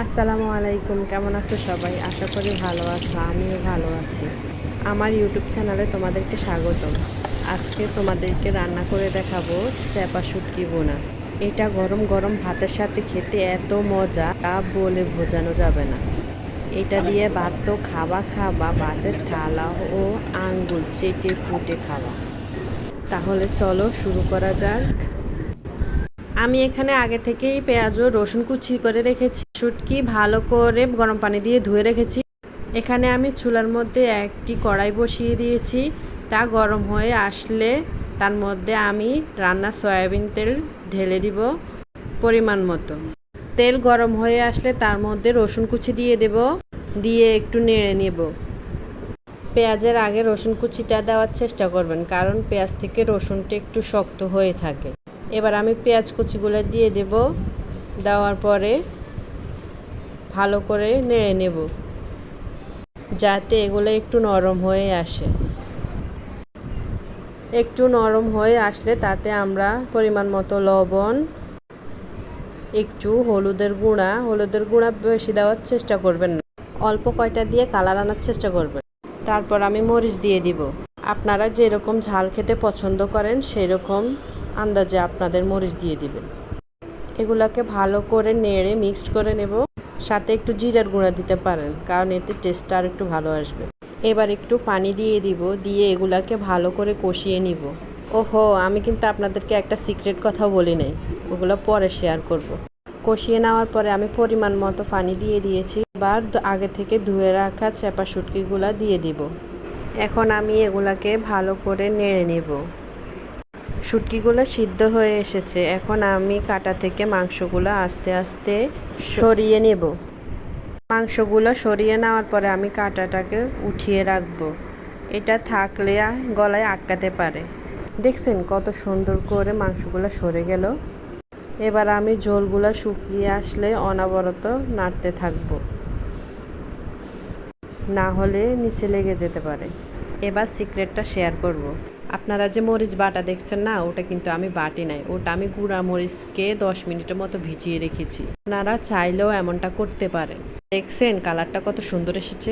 আসসালামু আলাইকুম, কেমন আছো সবাই? আশা করি ভালো আছো, আমিও ভালো আছি। আমার ইউটিউব চ্যানেলে তোমাদেরকে স্বাগতম। আজকে তোমাদেরকে রান্না করে দেখাবো চ্যাপা শুটকি ভুনা। এটা গরম গরম ভাতের সাথে খেতে এত মজা, তা বলে বোঝানো যাবে না। এটা দিয়ে ভাত তো খাবা খাবা, ভাতের থালা ও আঙ্গুল চেটে পুটে খাওয়া। তাহলে চলো শুরু করা যাক। আমি এখানে আগে থেকেই পেঁয়াজ ও রসুন কুচি করে রেখেছি। শুটকি ভালো করে গরম পানি দিয়ে ধুয়ে রেখেছি। এখানে আমি চুলার মধ্যে একটি কড়াই বসিয়ে দিয়েছি। তা গরম হয়ে আসলে তার মধ্যে আমি রান্নার সয়াবিন তেল ঢেলে দিব পরিমাণ মতো। তেল গরম হয়ে আসলে তার মধ্যে রসুন কুচি দিয়ে দেব, দিয়ে একটু নেড়ে নেব। পেঁয়াজের আগে রসুন কুচিটা দেওয়ার চেষ্টা করবেন, কারণ পেঁয়াজ থেকে রসুনটা একটু শক্ত হয়ে থাকে। এবার আমি পেঁয়াজ কুচিগুলো দিয়ে দেব, দেওয়ার পরে ভালো করে নেড়ে নেব যাতে এগুলো একটু নরম হয়ে আসে। একটু নরম হয়ে আসলে তাতে আমরা পরিমাণ মতো লবণ, একটু হলুদের গুঁড়া বেশি দেওয়ার চেষ্টা করবেন না, অল্প কয়টা দিয়ে কালার আনার চেষ্টা করবেন। তারপর আমি মরিচ দিয়ে দিব। আপনারা যেরকম ঝাল খেতে পছন্দ করেন সেরকম আন্দাজে আপনাদের মরিচ দিয়ে দিবেন। এগুলোকে ভালো করে নেড়ে মিক্সড করে নেব। সাথে একটু জিরার গুঁড়া দিতে পারেন, কারণ এতে টেস্টটা আর একটু ভালো আসবে। এবার একটু পানি দিয়ে দিব, দিয়ে এগুলাকে ভালো করে কষিয়ে নিব। ওহো, আমি কিন্তু আপনাদেরকে একটা সিক্রেট কথা বলি নাই, ওগুলো পরে শেয়ার করব। কষিয়ে নেওয়ার পরে আমি পরিমাণ মতো পানি দিয়ে দিয়েছি। এবার আগে থেকে ধুয়ে রাখা চ্যাপা শুটকিগুলো দিয়ে দিব। এখন আমি এগুলাকে ভালো করে নেড়ে নেব। শুটকিগুলো সিদ্ধ হয়ে এসেছে। এখন আমি কাটা থেকে মাংসগুলো আস্তে আস্তে সরিয়ে নেব। মাংসগুলো সরিয়ে নেওয়ার পরে আমি কাঁটাটাকে উঠিয়ে রাখবো। এটা থাকলে গলায় আটকাতে পারে। দেখছেন কত সুন্দর করে মাংসগুলো সরে গেল। এবার আমি ঝোলগুলো শুকিয়ে আসলে অনবরত নাড়তে থাকবো, না হলে নিচে লেগে যেতে পারে। এবার সিক্রেটটা শেয়ার করব। আপনারা যে মরিচ বাটা দেখছেন না, ওটা কিন্তু আমি বাটি নাই, ওটা আমি গুঁড়া মরিচকে 10 মিনিটের মতো ভিজিয়ে রেখেছি। আপনারা চাইলেও এমনটা করতে পারেন। দেখছেন কালারটা কত সুন্দর এসেছে।